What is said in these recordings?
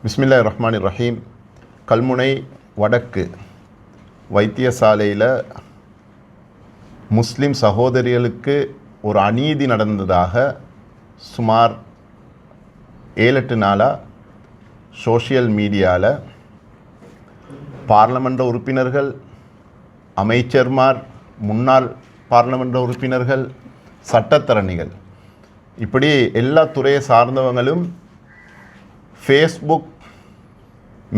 பிஸ்மில்லாஹிர் ரஹ்மானிர் ரஹீம். கல்முனை வடக்கு வைத்தியசாலையில் முஸ்லிம் சகோதரிகளுக்கு ஒரு அநீதி நடந்ததாக சுமார் 7-8 நாளாக சோஷியல் மீடியாவில் பார்லமெண்ட் உறுப்பினர்கள், அமைச்சர்மார், முன்னாள் பார்லமெண்ட் உறுப்பினர்கள், சட்டத்தரணிகள், இப்படி எல்லா துறையை சார்ந்தவங்களும் ஃபேஸ்புக்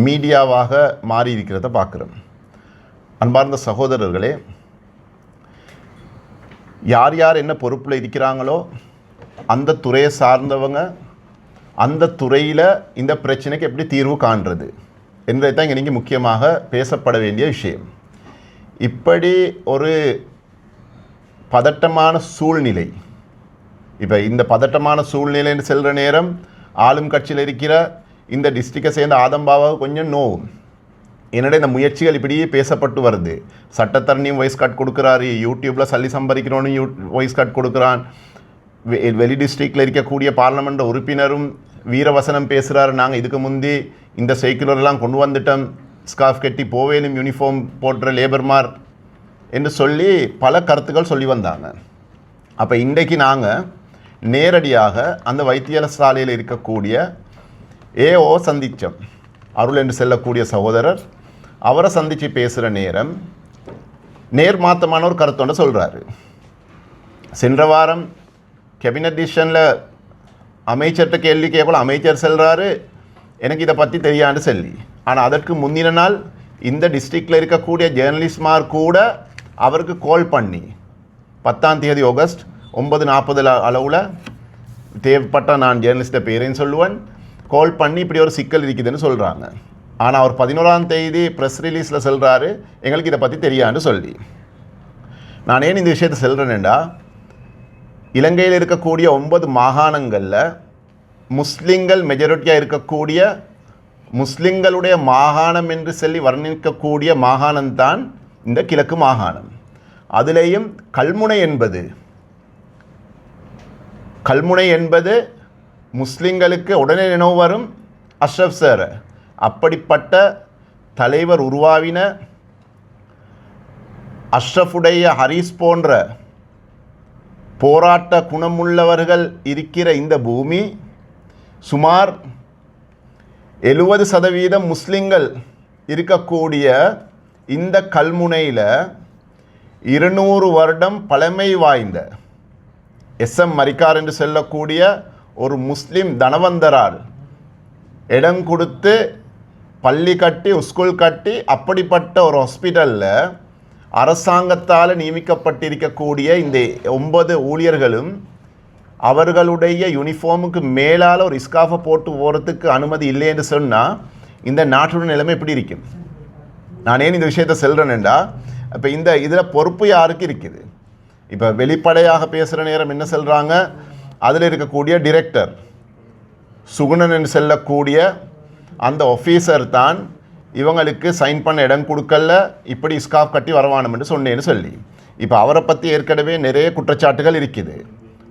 மீடியாவாக மாறி இருக்கிறத பார்க்குறோம். அன்பார்ந்த சகோதரர்களே, யார் யார் என்ன பொறுப்பில் இருக்கிறாங்களோ அந்த துறையை சார்ந்தவங்க அந்த துறையில் இந்த பிரச்சனைக்கு எப்படி தீர்வு காண்றது என்பதை தான் இங்கே நீங்கள் முக்கியமாக பேசப்பட வேண்டிய விஷயம். இப்படி ஒரு பதட்டமான சூழ்நிலை, இப்போ இந்த பதட்டமான சூழ்நிலைன்னு செல்கிற நேரம் ஆளும் கட்சியில் இருக்கிற இந்த டிஸ்ட்ரிக்டை சேர்ந்த ஆதம்பாவாக கொஞ்சம் நோவும். என்னோட இந்த முயற்சிகள் இப்படியே பேசப்பட்டு வருது. சட்டத்தரணியும் வாய்ஸ் கட் கொடுக்குறாரு, யூடியூப்பில் சல்லி சம்பாதிக்கிறோன்னு வாய்ஸ் கட் கொடுக்குறான், வெளி டிஸ்ட்ரிக்டில் இருக்கக்கூடிய பார்லமெண்ட் உறுப்பினரும் வீரவசனம் பேசுகிறாரு, நாங்கள் இதுக்கு முந்தி இந்த சைக்கிளரெல்லாம் கொண்டு வந்துட்டோம், ஸ்கார்ஃப் கட்டி போவேலும் யூனிஃபார்ம் போடுற லேபர்மார் என்று சொல்லி பல கருத்துக்கள் சொல்லி வந்தாங்க. அப்போ இன்றைக்கு நாங்கள் நேரடியாக அந்த வைத்தியசாலையில் இருக்கக்கூடிய ஏஓ சந்தித்தோம். அருள் என்று செல்லக்கூடிய சகோதரர், அவரை சந்தித்து பேசுகிற நேரம் நேர்மாத்தமான ஒரு கருத்தோட சொல்கிறாரு. சென்ற வாரம் கேபினட் டிசிஷனில் அமைச்சர்கிட்ட கேள்வி கேட்கல, அமைச்சர் செல்கிறாரு எனக்கு இதை பற்றி தெரியாண்டு சொல்லி. ஆனால் அதற்கு முந்தின நாள் இந்த டிஸ்ட்ரிக்டில் இருக்கக்கூடிய ஜேர்னலிஸ்ட்மார் கூட அவருக்கு கால் பண்ணி 10ஆம் தேதி ஆகஸ்ட் 9:40 அளவில் தேவைப்பட்ட நான் ஜேர்னலிஸ்ட்டை பேரையும் சொல்லுவேன், கால் பண்ணி இப்படி ஒரு சிக்கல் இருக்குதுன்னு சொல்கிறாங்க. ஆனால் அவர் 11ஆம் தேதி ப்ரெஸ் ரிலீஸில் சொல்கிறாரு எங்களுக்கு இதை பற்றி தெரியான்னு சொல்லி. நான் ஏன் இந்த விஷயத்தை சொல்கிறேன்டா, இலங்கையில் இருக்கக்கூடிய 9 மாகாணங்களில் முஸ்லிம்கள் மெஜாரிட்டியாக இருக்கக்கூடிய முஸ்லிம்களுடைய மாகாணம் என்று சொல்லி வர்ணிக்கக்கூடிய மாகாணம்தான் இந்த கிழக்கு மாகாணம். அதிலேயும் கல்முனை என்பது முஸ்லிம்களுக்கு உடனே நினைவு வரும் அஷ்ரஃப் சார். அப்படிப்பட்ட தலைவர் உருவாவின அஷ்ரஃபுடைய ஹரீஸ் போன்ற போராட்ட குணமுள்ளவர்கள் இருக்கிற இந்த பூமி, சுமார் 70% முஸ்லிம்கள் இருக்கக்கூடிய இந்த கல்முனையில் 200 வருடம் பழமை வாய்ந்த SM மரிக்கார் என்று சொல்லக்கூடிய ஒரு முஸ்லிம் தனவந்தரால் இடம் கொடுத்து பள்ளி கட்டி ஸ்கூல் கட்டி அப்படிப்பட்ட ஒரு ஹாஸ்பிட்டலில் அரசாங்கத்தால் நியமிக்கப்பட்டிருக்கக்கூடிய இந்த 9 ஊழியர்களும் அவர்களுடைய யூனிஃபார்முக்கு மேலால் ஒரு ஸ்கார்ஃபை போட்டு போகிறதுக்கு அனுமதி இல்லை என்று சொன்னால் இந்த நாட்டுடைய நிலைமை எப்படி இருக்கும்? நான் ஏன் இந்த விஷயத்தை சொல்கிறேன்டா, இப்போ இதில் பொறுப்பு யாருக்கு இருக்குது? இப்போ வெளிப்படையாக பேசுகிற நேரம் என்ன சொல்கிறாங்க, அதில் இருக்கக்கூடிய டிரெக்டர் சுகுணன் என்று செல்லக்கூடிய அந்த ஆஃபீஸர் தான் இவங்களுக்கு சைன் பண்ண இடம் கொடுக்கல, இப்படி ஸ்கார்ஃப் கட்டி வரவானம் என்று சொன்னேன்னு சொல்லி. இப்போ அவரை பற்றி ஏற்கனவே நிறைய குற்றச்சாட்டுகள் இருக்குது,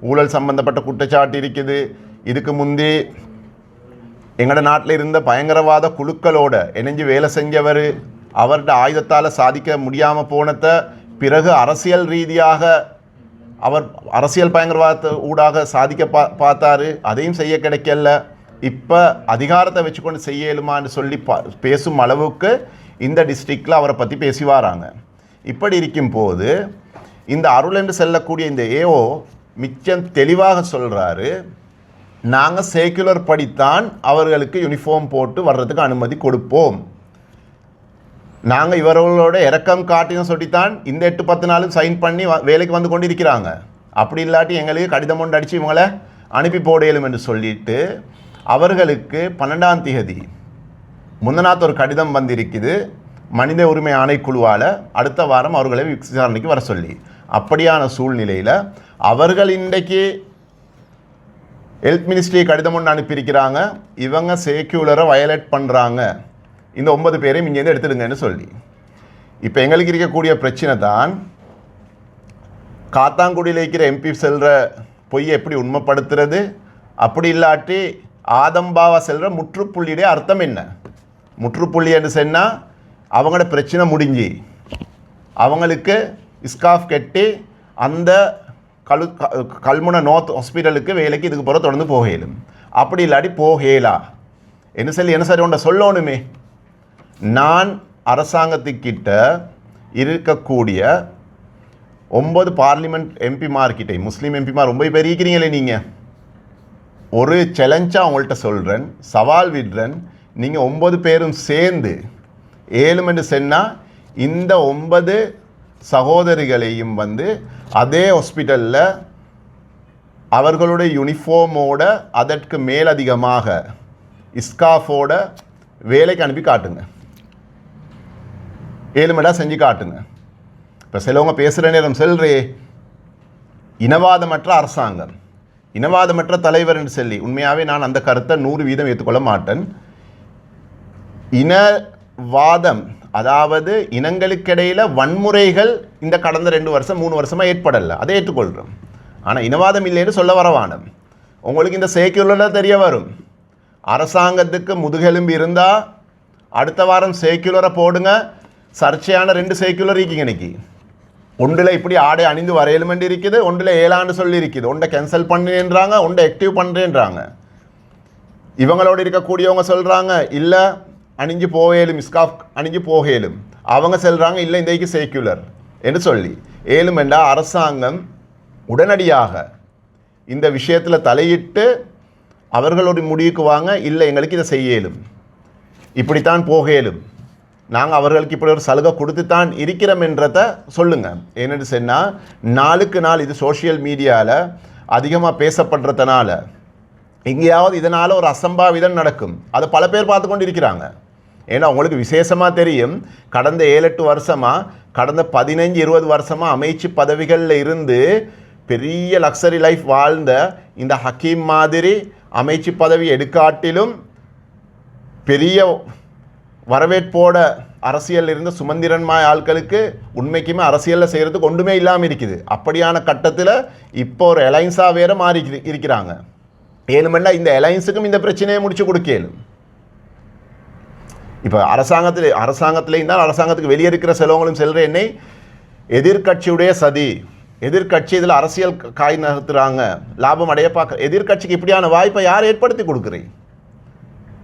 ஊழல் சம்பந்தப்பட்ட குற்றச்சாட்டு இருக்குது. இதுக்கு முந்தி எங்களோட நாட்டில் இருந்த பயங்கரவாத குழுக்களோட இணைஞ்சு வேலை செஞ்சவர், அவர்கிட்ட ஆயுதத்தால் சாதிக்க முடியாமல் போனத பிறகு அரசியல் ரீதியாக அவர் அரசியல் பயங்கரவாத ஊடாக சாதிக்க பார்த்தாரு, அதையும் செய்ய கிடைக்கல. இப்போ அதிகாரத்தை வச்சுக்கொண்டு செய்ய இயலுமான்னு சொல்லி பேசும் அளவுக்கு இந்த டிஸ்ட்ரிக்டில் அவரை பற்றி பேசி வராங்க. இப்படி இருக்கும்போது இந்த அருள் என்று செல்லக்கூடிய இந்த ஏஓ மிச்சம் தெளிவாக சொல்கிறாரு, நாங்கள் செக்குலர் படித்தான் அவர்களுக்கு யூனிஃபார்ம் போட்டு வர்றதுக்கு அனுமதி கொடுப்போம், நாங்கள் இவர்களோட இறக்கம் காட்டின்னு சொல்லித்தான் இந்த 8-10 நாளும் சைன் பண்ணி வேலைக்கு வந்து கொண்டு இருக்கிறாங்க. அப்படி இல்லாட்டி எங்களுக்கு கடிதம் ஒன்று அடித்து இவங்களை அனுப்பி போடையலும் என்று சொல்லிட்டு அவர்களுக்கு 12ஆம் தேதி முந்தநாத் ஒரு கடிதம் வந்திருக்குது மனித உரிமை ஆணைக்குழுவால், அடுத்த வாரம் அவர்களை விசாரணைக்கு வர சொல்லி. அப்படியான சூழ்நிலையில் அவர்கள் இன்றைக்கு ஹெல்த் மினிஸ்ட்ரி கடிதம் ஒன்று அனுப்பியிருக்கிறாங்க, இவங்க செக்யூலரை வயலேட் பண்ணுறாங்க, இந்த 9 பேரையும் இங்கேருந்து எடுத்துடுங்கன்னு சொல்லி. இப்போ எங்களுக்கு இருக்கக்கூடிய பிரச்சனை தான், காத்தாங்குடியில் இருக்கிற MP செல்கிற பொய்யை எப்படி உண்மைப்படுத்துறது, அப்படி இல்லாட்டி ஆதம்பாவா செல்கிற முற்றுப்புள்ளியுடைய அர்த்தம் என்ன? முற்றுப்புள்ளி என்று சொன்னால் அவங்களோட பிரச்சனை முடிஞ்சு அவங்களுக்கு இஸ்காஃப் கட்டி அந்த கல்முனை நோர்த் ஹாஸ்பிட்டலுக்கு வேலைக்கு இதுக்கு பிறகு தொடர்ந்து போகலும். அப்படி இல்லாட்டி போகலா என்ன சரி உண்ட சொல்லணுமே. நான் அரசாங்கத்துக்கிட்ட இருக்கக்கூடிய 9 பார்லிமெண்ட் எம்பிமார்கிட்ட, முஸ்லீம் எம்பிமார் ரொம்ப பேர் இருக்கிறீங்களே, நீங்கள் ஒரு சேலஞ்சாக அவங்கள்ட்ட சொல்கிறேன், சவால் விடுறேன். நீங்கள் 9 பேரும் சேர்ந்து 7 என்று சொன்னால் இந்த 9 சகோதரிகளையும் அதே ஹாஸ்பிட்டலில் அவர்களுடைய யூனிஃபார்மோட அதற்கு மேலதிகமாக இஸ்காஃபோட வேலைக்கு அனுப்பி காட்டுங்க. 7 மடா செஞ்சு காட்டுங்க. இப்போ சிலவங்க பேசுகிற நேரம் செல்றே இனவாதமற்ற அரசாங்கம், இனவாதமற்ற தலைவர் என்று சொல்லி உண்மையாகவே நான் அந்த கருத்தை 100% ஏற்றுக்கொள்ள மாட்டேன். இனவாதம், அதாவது இனங்களுக்கிடையில் வன்முறைகள் இந்த கடந்த 2 வருஷம் 3 வருஷமாக ஏற்படலை, அதை ஏற்றுக்கொள்கிறோம். ஆனால் இனவாதம் இல்லைன்னு சொல்ல வரவானம். உங்களுக்கு இந்த சேக்குலரில் தெரிய வரும். அரசாங்கத்துக்கு முதுகெலும்பு இருந்தால் அடுத்த வாரம் சேக்குலரை போடுங்க. சர்ச்சையான 2 சேக்குலர் இருக்கீங்க இன்னைக்கு. ஒன்றில் இப்படி ஆடை அணிந்து வரையலுமென்று இருக்குது, ஒன்றில் 7 ஆண்டு சொல்லி இருக்குது. ஒன்றை கேன்சல் பண்ணுன்றாங்க, ஒன்றை ஆக்டிவ் பண்ணுறேன்றாங்க. இவங்களோடு இருக்கக்கூடியவங்க சொல்கிறாங்க இல்லை அணிஞ்சு போகலும், இஸ்காஃப் அணிஞ்சு போகலும். அவங்க சொல்கிறாங்க இல்லை இன்றைக்கு சேக்குலர் என்று சொல்லி. ஏழுமெண்டா அரசாங்கம் உடனடியாக இந்த விஷயத்தில் தலையிட்டு அவர்களோட முடிவுக்கு வாங்க, இல்லை எங்களுக்கு இதை செய்யலும், இப்படித்தான் போகலும், நாங்கள் அவர்களுக்கு இப்படி ஒரு சலுகை கொடுத்து தான் இருக்கிறோம் என்றதை சொல்லுங்கள். ஏன்னு சொன்னால் நாளுக்கு நாள் இது சோஷியல் மீடியாவில் அதிகமாக பேசப்படுறதுனால எங்கேயாவது இதனால் ஒரு அசம்பாவிதம் நடக்கும். அதை பல பேர் பார்த்து கொண்டு இருக்கிறாங்க. ஏன்னா உங்களுக்கு விசேஷமாக தெரியும், கடந்த 7-8 வருஷமாக, கடந்த 15-20 வருஷமாக அமைச்சு பதவிகளில் இருந்து பெரிய லக்ஸரி லைஃப் வாழ்ந்த இந்த ஹக்கீம் மாதிரி அமைச்சு பதவி எடுக்காட்டிலும் பெரிய வரவேற்போட அரசியல் இருந்த சுமந்திரன்மாய் ஆட்களுக்கு உண்மைக்குமே அரசியலில் செய்கிறதுக்கு ஒன்றுமே இல்லாமல் இருக்குது. அப்படியான கட்டத்தில் இப்போ ஒரு அலைன்ஸாக வேறு மாறி இருக்கிறாங்க. ஏழுமெண்டா இந்த அலைன்ஸுக்கும் இந்த பிரச்சனையை முடிச்சு கொடுக்கலும். இப்போ அரசாங்கத்திலேயும் தான் அரசாங்கத்துக்கு வெளியே இருக்கிற செலவங்களும் செல்கிற என்னை எதிர்கட்சியுடைய சதி, எதிர்கட்சி இதில் அரசியல் காய் நகர்த்துறாங்க, லாபம் அடைய பார்க்க. எதிர்கட்சிக்கு இப்படியான வாய்ப்பை யார் ஏற்படுத்தி கொடுக்குறீங்க?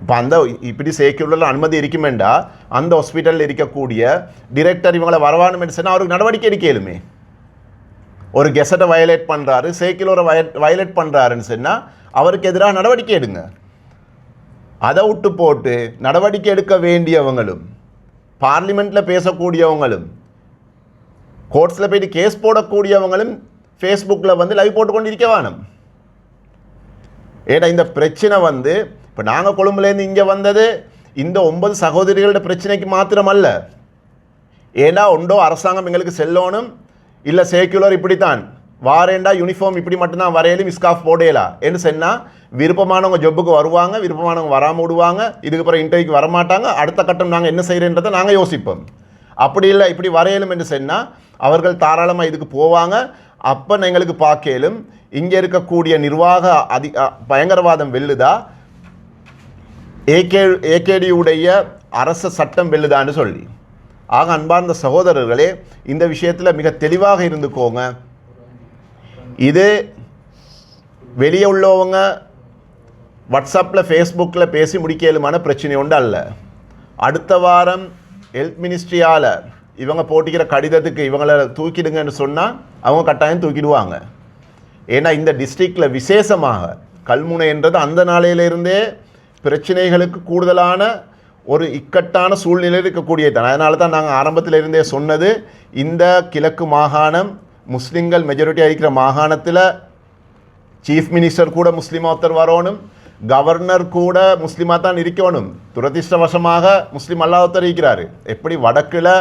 இப்போ அந்த இப்படி சேக்குலரில் அனுமதி இருக்குமெண்டா அந்த ஹாஸ்பிட்டலில் இருக்கக்கூடிய டிரெக்டர் இவங்களை வரவானுமென்னு சொன்னால் அவருக்கு நடவடிக்கை எடுக்கலுமே. ஒரு கெசட்டை வயலேட் பண்ணுறாரு, சேக்குலரை வயலேட் பண்ணுறாருன்னு சொன்னால் அவருக்கு எதிராக நடவடிக்கை எடுங்க. அதை விட்டு போட்டு நடவடிக்கை எடுக்க வேண்டியவங்களும், பார்லிமெண்ட்டில் பேசக்கூடியவங்களும், கோர்ட்ஸில் போய்ட்டு கேஸ் போடக்கூடியவங்களும் ஃபேஸ்புக்கில் லைவ் போட்டுக்கொண்டு இருக்க வேணும். ஏன்னா இந்த பிரச்சனை இப்போ நாங்கள் கொழும்புலேருந்து இங்கே வந்தது இந்த 9 சகோதரிகளோட பிரச்சனைக்கு மாத்திரமல்ல. ஏன்னா ஒன்றோ அரசாங்கம் எங்களுக்கு செல்லணும், இல்லை சேக்குலர் இப்படித்தான் வாரேண்டா யூனிஃபார்ம் இப்படி மட்டும்தான் வரையிலும் இஸ்காஃப் போடலா என்று சொன்னால் விருப்பமானவங்க ஜொப்புக்கு வருவாங்க, விருப்பமானவங்க வராமல் விடுவாங்க, இதுக்கு அப்புறம் இன்டர்வியூக்கு வரமாட்டாங்க. அடுத்த கட்டம் நாங்கள் என்ன செய்கிறேன்றதை நாங்கள் யோசிப்போம். அப்படி இல்லை இப்படி வரையலும் என்று சொன்னால் அவர்கள் தாராளமாக இதுக்கு போவாங்க. அப்போ எங்களுக்கு பார்க்கலும் இங்கே இருக்கக்கூடிய நிர்வாக பயங்கரவாதம் வெல்லுதா, ஏகேடியுடைய அரச சட்டம் வெல்லுதான்னு சொல்லி. ஆக அன்பார்ந்த சகோதரர்களே, இந்த விஷயத்தில் மிக தெளிவாக இருந்துக்கோங்க. இது வெளியே உள்ளவங்க வாட்ஸ்அப்பில் ஃபேஸ்புக்கில் பேசி முடிக்கலுமான பிரச்சனை ஒன்று அல்ல. அடுத்த வாரம் ஹெல்த் மினிஸ்ட்ரியால் இவங்க போட்டிக்கிற கடிதத்துக்கு இவங்களை தூக்கிடுங்கன்னு சொன்னால் அவங்க கட்டாயம் தூக்கிடுவாங்க. ஏன்னா இந்த டிஸ்ட்ரிக்டில் விசேஷமாக கல்முனை என்றது அந்த நாளையிலிருந்தே பிரச்சனைகளுக்கு கூடுதலான ஒரு இக்கட்டான சூழ்நிலை இருக்கக்கூடியதான். அதனால தான் நாங்கள் ஆரம்பத்தில் இருந்தே சொன்னது, இந்த கிழக்கு மாகாணம் முஸ்லீம்கள் மெஜாரிட்டியாக இருக்கிற மாகாணத்தில் சீஃப் மினிஸ்டர் கூட முஸ்லீமாக ஒருத்தர் வரணும், கவர்னர் கூட முஸ்லீமாக தான் இருக்கணும். துரதிர்ஷ்டவசமாக முஸ்லீம் அல்லாதொருத்தர் இருக்கிறார். எப்படி வடக்கில்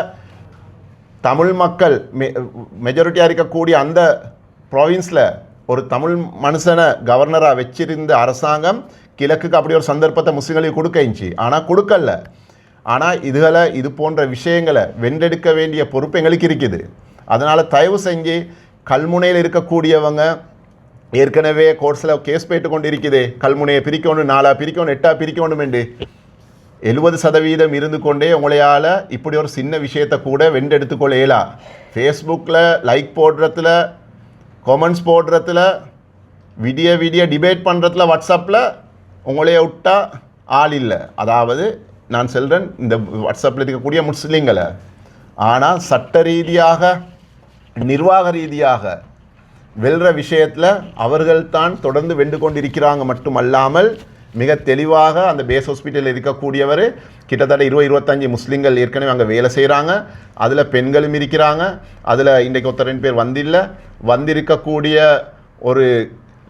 தமிழ் மக்கள் மெஜாரிட்டியாக இருக்கக்கூடிய அந்த ப்ராவின்ஸில் ஒரு தமிழ் மனுஷனை கவர்னராக வச்சிருந்த அரசாங்கம் கிழக்குக்கு அப்படி ஒரு சந்தர்ப்பத்தை முஸ்லீம்களுக்கு கொடுக்கச்சு, ஆனால் கொடுக்கல. ஆனால் இது போன்ற விஷயங்களை வென்றெடுக்க வேண்டிய பொறுப்பு எங்களுக்கு இருக்குது. அதனால் தயவு செஞ்சு கல்முனையில் இருக்கக்கூடியவங்க ஏற்கனவே கோர்ட்ஸில் கேஸ் போயிட்டு கொண்டு இருக்குது, கல்முனையை பிரிக்கணும், 4 பிரிக்கணும், 8 பிரிக்கணும் என்று 70% இருந்து கொண்டே உங்களையால் இப்படி ஒரு சின்ன விஷயத்தை கூட வெண்டெடுத்துக்கொள்ள இயலா. ஃபேஸ்புக்கில் லைக் போடுறதுல, கமெண்ட்ஸ் போடுறதுல, விடிய டிபேட் பண்ணுறதுல, வாட்ஸ்அப்பில் உங்களைய விட்டா ஆள் இல்லை. அதாவது நான் சொல்கிறேன் இந்த வாட்ஸ்அப்பில் இருக்கக்கூடிய முஸ்லீம்களை. ஆனால் சட்ட ரீதியாக, நிர்வாக ரீதியாக வெல்ற விஷயத்தில் அவர்கள் தான் தொடர்ந்து வென்று கொண்டிருக்கிறாங்க. மட்டுமல்லாமல் மிக தெளிவாக அந்த பேஸ் ஹாஸ்பிட்டலில் இருக்கக்கூடியவர் கிட்டத்தட்ட 20-25 முஸ்லீம்கள் ஏற்கனவே அங்கே வேலை செய்கிறாங்க. அதில் பெண்களும் இருக்கிறாங்க. அதில் இன்றைக்கு 2 பேர் வந்திருக்கக்கூடிய ஒரு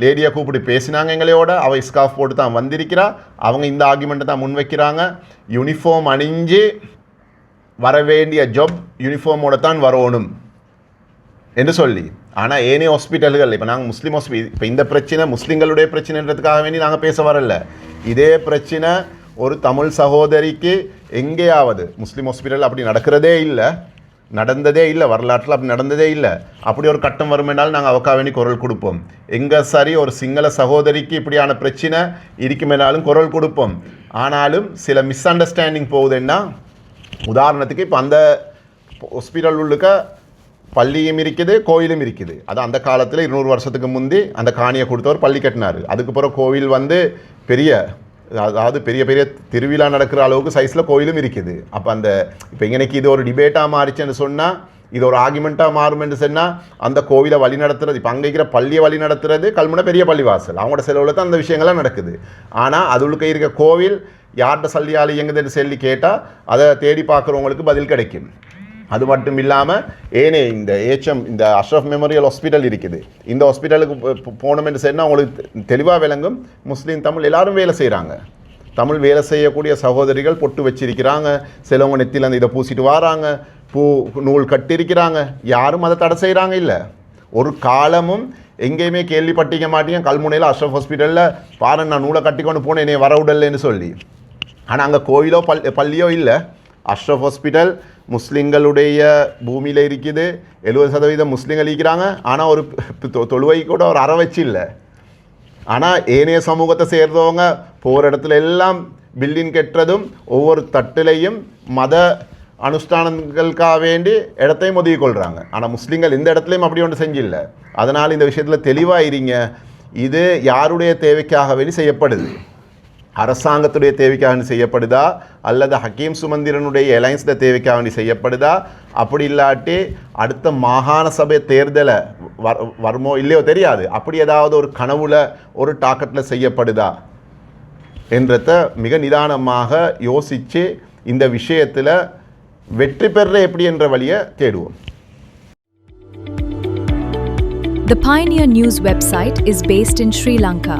லேடியை கூப்பிட்டு பேசினாங்க எங்களையோட. அவள் ஸ்கார்ஃப் போட்டு தான் வந்திருக்கிறா. அவங்க இந்த ஆர்குமெண்ட்டை தான் முன்வைக்கிறாங்க. யூனிஃபார்ம் அணிஞ்சு வர வேண்டிய ஜாப் யூனிஃபார்மோட தான் வரணும் என்று சொல்லி. ஆனால் ஏனைய ஹாஸ்பிட்டல்கள், இப்போ நாங்கள் முஸ்லீம் ஹாஸ்பிட்டல், இப்போ இந்த பிரச்சனை முஸ்லீம்களுடைய பிரச்சனைன்றதுக்காக வேண்டி நாங்கள் பேச வரல. இதே பிரச்சனை ஒரு தமிழ் சகோதரிக்கு எங்கேயாவது, முஸ்லீம் ஹாஸ்பிட்டல் அப்படி நடந்ததே இல்லை, வரலாற்றில் அப்படி நடந்ததே இல்லை. அப்படி ஒரு கட்டம் வருமென்றால் நாங்கள் அவக்காக வேண்டி குரல் கொடுப்போம். எங்கே சரி ஒரு சிங்கள சகோதரிக்கு இப்படியான பிரச்சனை இருக்குமெனாலும் குரல் கொடுப்போம். ஆனாலும் சில மிஸ் அண்டர்ஸ்டாண்டிங் போகுதுன்னா, உதாரணத்துக்கு இப்போ அந்த ஹாஸ்பிட்டல் உள்ளுக்க பள்ளியும் இருக்குது, கோயிலும் இருக்குது. அது அந்த காலத்தில் 200 வருஷத்துக்கு முந்தி அந்த காணியை கொடுத்தவர் பள்ளி கட்டினார். அதுக்கப்புறம் கோவில் பெரிய, அதாவது பெரிய திருவிழா நடக்கிற அளவுக்கு சைஸில் கோயிலும் இருக்குது. அப்போ இப்போ இன்னைக்கு இது ஒரு டிபேட்டாக மாறிச்சுன்னு சொன்னால், இது ஒரு ஆர்குமெண்ட்டாக மாறும் என்று சொன்னால், அந்த கோவிலை வழி நடத்துறது, இப்போ அங்கே இருக்கிற பள்ளியை வழி நடத்துறது கல்முனை பெரிய பள்ளிவாசல், அவங்களோட செலவில் தான் அந்த விஷயங்கள்லாம் நடக்குது. ஆனால் அதுளுக்கு இருக்க கோவில் யார்கிட்ட சல்லியால் இயங்குதுன்னு சொல்லி கேட்டால் அதை தேடி பார்க்குறவங்களுக்கு பதில் கிடைக்கும். அது மட்டும் இல்லாமல் இந்த அஷ்ரஃப் மெமோரியல் ஹாஸ்பிட்டல் இருக்குது. இந்த ஹாஸ்பிட்டலுக்கு போனோம்னு சொன்னால் அவங்களுக்கு தெளிவாக விளங்கும். முஸ்லீம் தமிழ் எல்லாரும் வேலை செய்கிறாங்க. தமிழ் வேலை செய்யக்கூடிய சகோதரிகள் பொட்டு வச்சிருக்கிறாங்க. சிலவங்க நெத்தியில் அந்த இதை பூசிட்டு வராங்க, நூல் கட்டிருக்கிறாங்க. யாரும் அதை தடை செய்கிறாங்க இல்லை. ஒரு காலமும் எங்கேயுமே கேள்விப்பட்டிக்க மாட்டீங்க கல்முனையில் அஷ்ரஃப் ஹாஸ்பிட்டலில் பாரு நான் நூலை கட்டி கொண்டு போனேன் என்னை வர விடலைன்னு சொல்லி. ஆனால் அங்கே கோயிலோ பள்ளியோ இல்லை. அஷ்ரஃப் ஹாஸ்பிட்டல் முஸ்லீம்களுடைய பூமியில் இருக்குது. 70% முஸ்லீம்கள் இருக்கிறாங்க. ஆனால் ஒரு தொழுவை கூட ஒரு அற வச்சு இல்லை. ஆனால் ஏனைய சமூகத்தை சேர்ந்தவங்க போகிற இடத்துல எல்லாம் பில்டிங் கட்டுறதும், ஒவ்வொரு தட்டிலையும் மத அனுஷ்டானங்களுக்காக வேண்டி இடத்தையும் ஒதுக்கி கொள்கிறாங்க. ஆனால் முஸ்லீம்கள் இந்த இடத்துலையும் அப்படி ஒன்று செஞ்சில்லை. அதனால் இந்த விஷயத்தில் தெளிவாக இருங்க. இது யாருடைய தேவைக்காக வேண்டி செய்யப்படுது? அரசாங்கத்துடைய தேவைக்காக செய்யப்படுதா, அல்லது ஹக்கீம் சுமந்திரனுடைய அலைன்ஸில் தேவைக்காக வேண்டி செய்யப்படுதா? அப்படி இல்லாட்டி அடுத்த மாகாண சபை தேர்தலை வருமோ இல்லையோ தெரியாது, அப்படி ஏதாவது ஒரு கனவுல ஒரு டாக்கெட்டில் செய்யப்படுதா என்றத மிக நிதானமாக யோசித்து இந்த விஷயத்தில் வெற்றி பெற எப்படி என்ற வழியை தேடுவோம். The Pioneer News website is based in Sri Lanka.